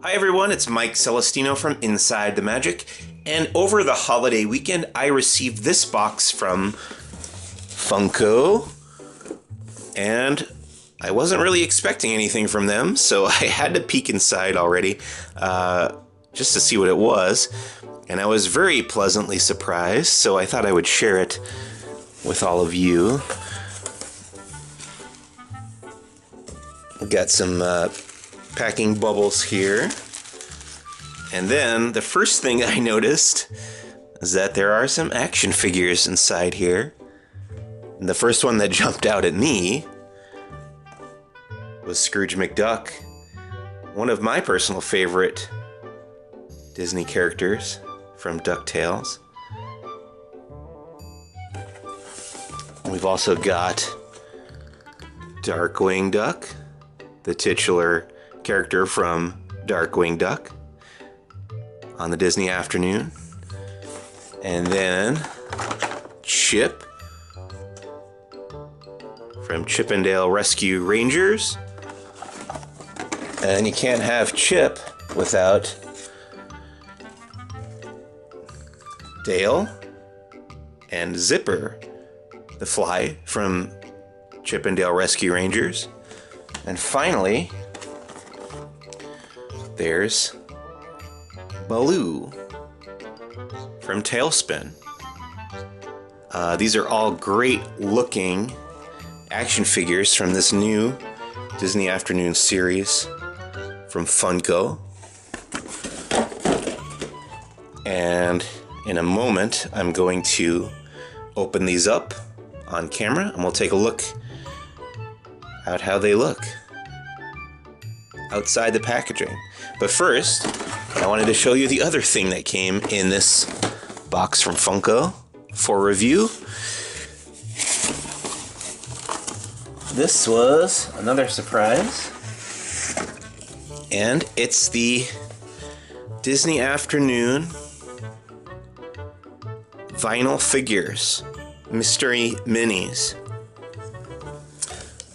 Hi everyone, it's Mike Celestino from Inside the Magic, and over the holiday weekend I received this box from Funko, and I wasn't really expecting anything from them, so I had to peek inside already just to see what it was, and I was very pleasantly surprised, so I thought I would share it with all of you. We've got some packing bubbles here. And then the first thing I noticed is that there are some action figures inside here. And the first one that jumped out at me was Scrooge McDuck, one of my personal favorite Disney characters from DuckTales. We've also got Darkwing Duck, the titular character from Darkwing Duck on the Disney Afternoon. And then Chip from Chip 'n Dale Rescue Rangers. And you can't have Chip without Dale and Zipper, the fly from Chip 'n Dale Rescue Rangers. And finally, there's Baloo from TaleSpin. These are all great looking action figures from this new Disney Afternoon series from Funko. And in a moment, I'm going to open these up on camera and we'll take a look at how they look outside the packaging. But first, I wanted to show you the other thing that came in this box from Funko for review. This was another surprise, and it's the Disney Afternoon vinyl figures, mystery minis.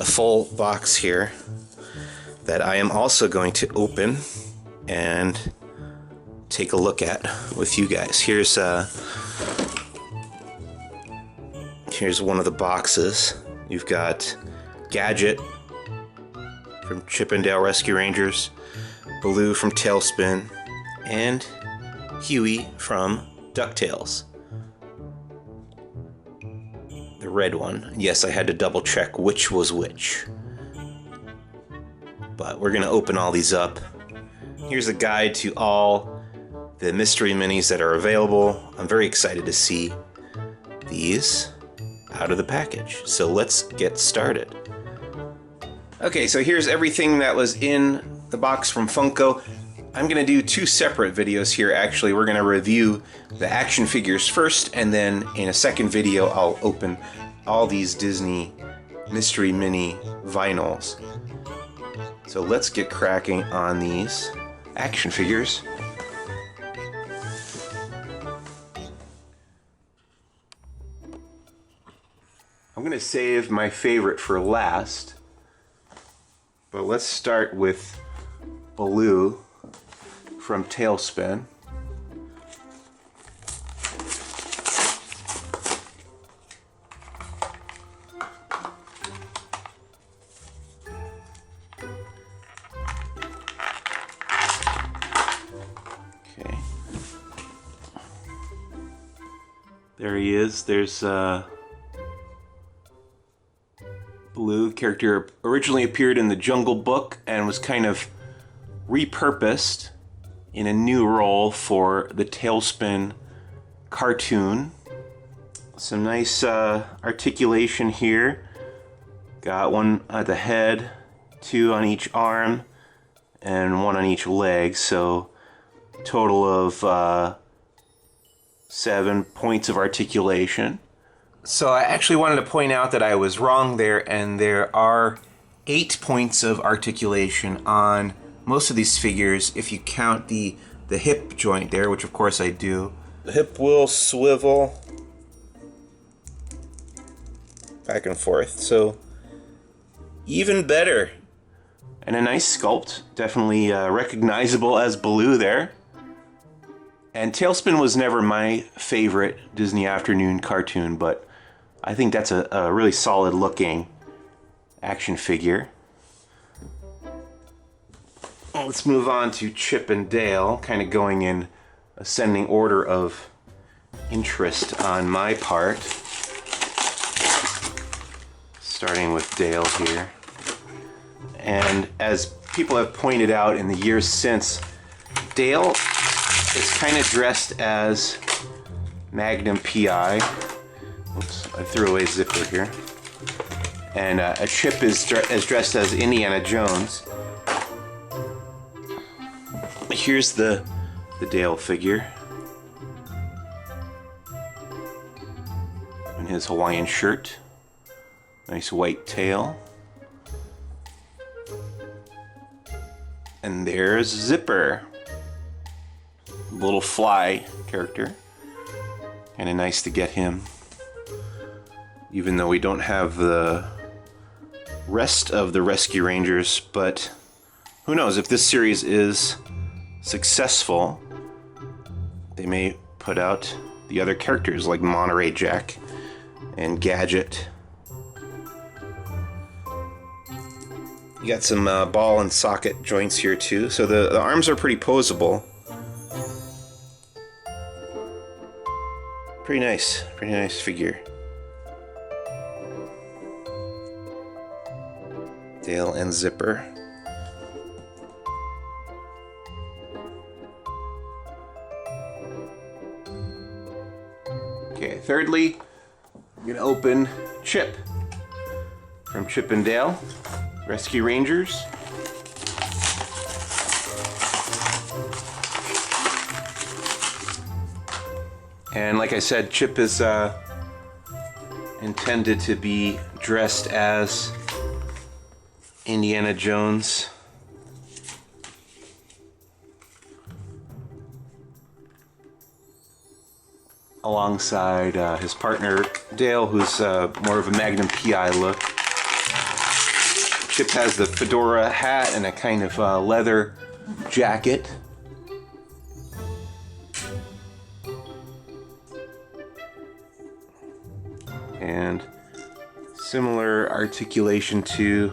A full box here that I am also going to open and take a look at with you guys. Here's one of the boxes. You've got Gadget from Chip 'n Dale Rescue Rangers, Baloo from TaleSpin, and Huey from DuckTales. The red one. Yes, I had to double check which was which. But we're gonna open all these up. Here's a guide to all the mystery minis that are available. I'm very excited to see these out of the package. So let's get started. Okay, so here's everything that was in the box from Funko. I'm gonna do two separate videos here actually. We're gonna review the action figures first, and then in a second video I'll open all these Disney mystery mini vinyls. So let's get cracking on these action figures. I'm gonna save my favorite for last, but let's start with Baloo from TaleSpin. Okay. There he is. There's Baloo. Character originally appeared in the Jungle Book and was kind of repurposed in a new role for the TaleSpin cartoon. Some nice articulation here. Got one at the head, two on each arm, and one on each leg. So total of 7 points of articulation. So I actually wanted to point out that I was wrong there, and there are 8 points of articulation on most of these figures if you count the hip joint there, which of course I do. The hip will swivel back and forth, so even better And a nice sculpt, definitely recognizable as Baloo there. And TaleSpin was never my favorite Disney Afternoon cartoon, but I think that's a really solid looking action figure. Let's move on to Chip and Dale, kind of going in ascending order of interest on my part. Starting with Dale here. And as people have pointed out in the years since, Dale is kind of dressed as Magnum PI. Oops, I threw away Zipper here. And a Chip is dressed as Indiana Jones. Here's the Dale figure. In his Hawaiian shirt. Nice white tail. And there's Zipper. Little fly character. Kinda nice to get him. Even though we don't have the rest of the Rescue Rangers, but who knows, if this series is successful, they may put out the other characters like Monterey Jack and Gadget. You got some ball and socket joints here too, so the arms are pretty poseable. Pretty nice figure. Dale and Zipper. Okay, thirdly, I'm gonna open Chip from Chip and Dale Rescue Rangers. And like I said, Chip is intended to be dressed as Indiana Jones. Alongside his partner Dale, who's more of a Magnum PI look. Chip has the fedora hat and a kind of leather jacket. And similar articulation to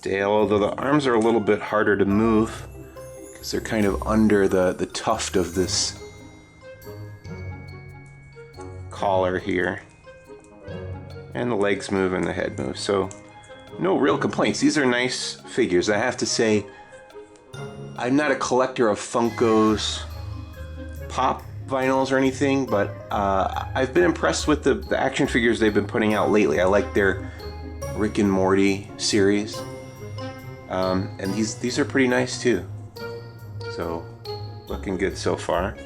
Dale, although the arms are a little bit harder to move because they're kind of under the tuft of this collar here. And the legs move and the head moves, so no real complaints. These are nice figures. I have to say, I'm not a collector of Funko's Pop vinyls or anything, but I've been impressed with the action figures they've been putting out lately. I like their Rick and Morty series. And these are pretty nice too. So, looking good so far.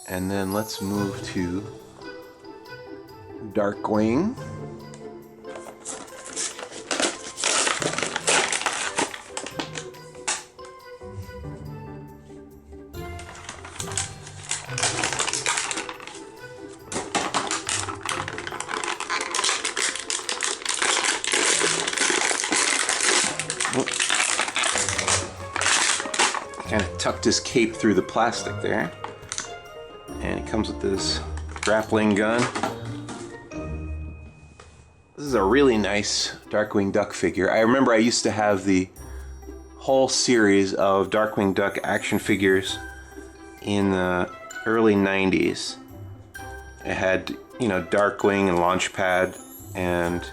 And then let's move to Darkwing. Kind of tucked his cape through the plastic there. And it comes with this grappling gun. This is a really nice Darkwing Duck figure. I remember I used to have the whole series of Darkwing Duck action figures in the early 90s. It had, you know, Darkwing and Launchpad and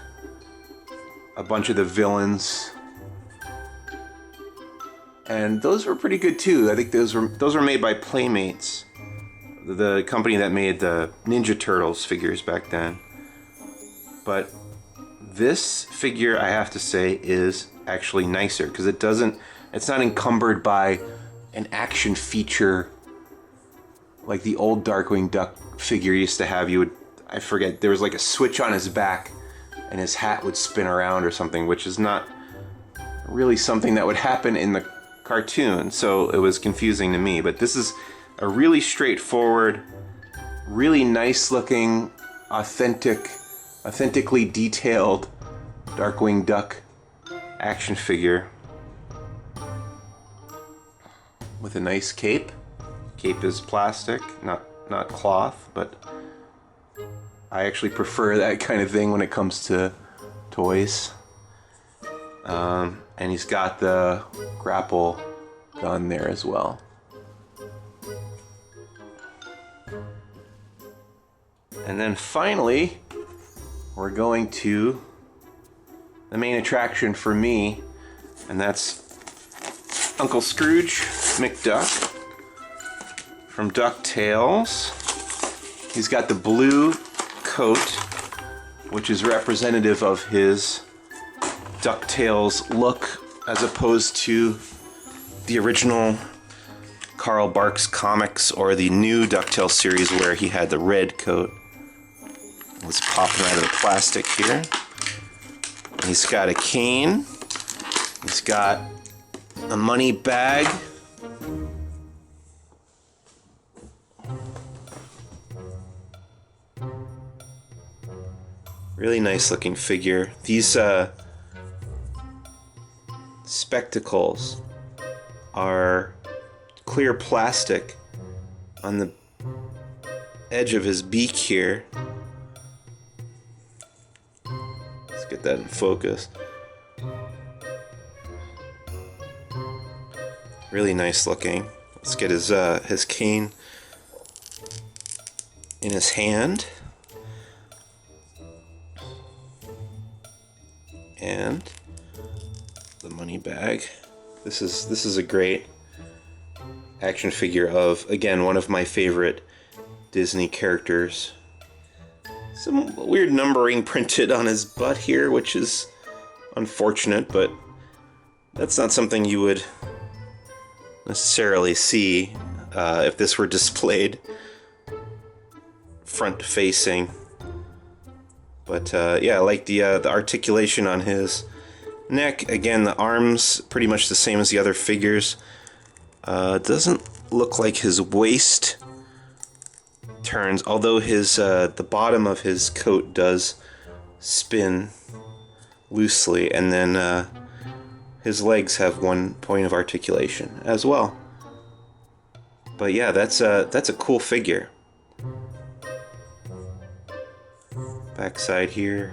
a bunch of the villains. And those were pretty good too. I think those were made by Playmates, the company that made the Ninja Turtles figures back then. But this figure, I have to say, is actually nicer because it's not encumbered by an action feature like the old Darkwing Duck figure used to have. I forget, there was like a switch on his back and his hat would spin around or something, which is not really something that would happen in the cartoon, so it was confusing to me. But this is a really straightforward, really nice looking, authentically detailed Darkwing Duck action figure with a nice cape. Cape is plastic, not cloth, but I actually prefer that kind of thing when it comes to toys. And he's got the grapple gun there as well. And then finally, we're going to the main attraction for me, and that's Uncle Scrooge McDuck from DuckTales. He's got the blue coat, which is representative of his DuckTales look, as opposed to the original Carl Barks comics or the new DuckTales series where he had the red coat. It's popping out of the plastic here. He's got a cane. He's got a money bag. Really nice looking figure. These spectacles are clear plastic on the edge of his beak here. Let's get that in focus. Really nice looking. Let's get his cane in his hand. And the money bag. This is a great action figure of, again, one of my favorite Disney characters. Some weird numbering printed on his butt here, which is unfortunate, but that's not something you would necessarily see if this were displayed front facing. But yeah, I like the articulation on his neck. Again, the arms pretty much the same as the other figures. Doesn't look like his waist turns, although his the bottom of his coat does spin loosely, and then his legs have one point of articulation as well. But yeah, that's a cool figure. Backside here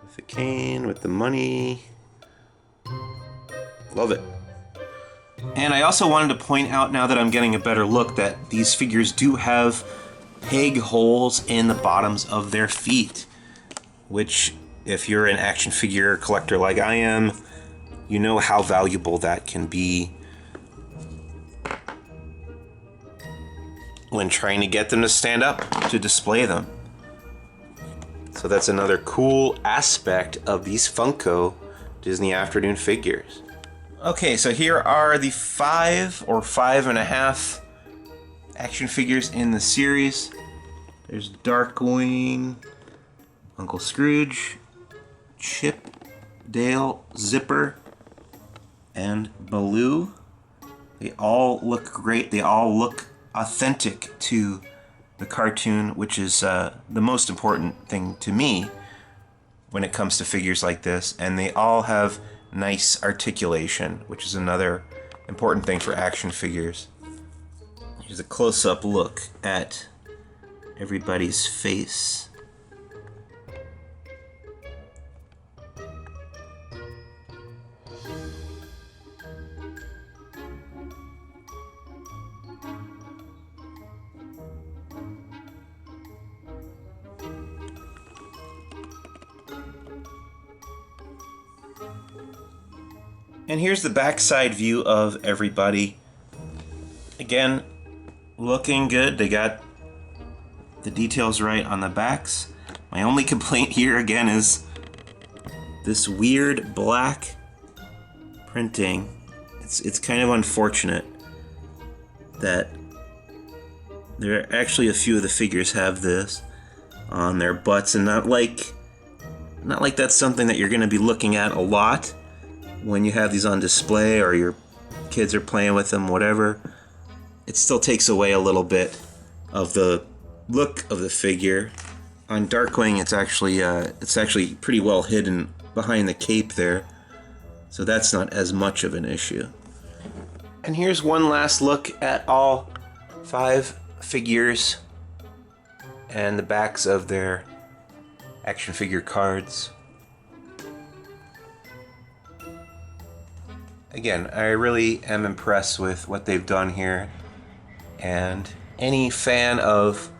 with the cane, with the money. Love it. And I also wanted to point out, now that I'm getting a better look, that these figures do have peg holes in the bottoms of their feet, which, if you're an action figure collector like I am, you know how valuable that can be when trying to get them to stand up to display them. So that's another cool aspect of these Funko Disney Afternoon figures. Okay, so here are the 5 or 5.5 action figures in the series. There's Darkwing, Uncle Scrooge, Chip, Dale, Zipper, and Baloo. They all look great. They all look authentic to the cartoon, which is the most important thing to me when it comes to figures like this. And they all have nice articulation, which is another important thing for action figures. Here's a close-up look at everybody's face. And here's the backside view of everybody. Again, looking good. They got the details right on the backs. My only complaint here, again, is this weird black printing. It's kind of unfortunate that there are actually a few of the figures have this on their butts, and not like that's something that you're going to be looking at a lot when you have these on display or your kids are playing with them, whatever. It still takes away a little bit of the look of the figure. On Darkwing, it's actually pretty well hidden behind the cape there, so that's not as much of an issue. And here's one last look at all 5 figures and the backs of their action figure cards. Again, I really am impressed with what they've done here, and any fan of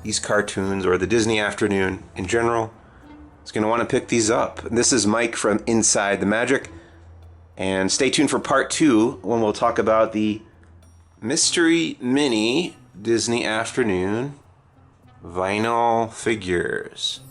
these cartoons or the Disney Afternoon in general is going to want to pick these up. And this is Mike from Inside the Magic, and stay tuned for part 2 when we'll talk about the Mystery Mini Disney Afternoon vinyl figures.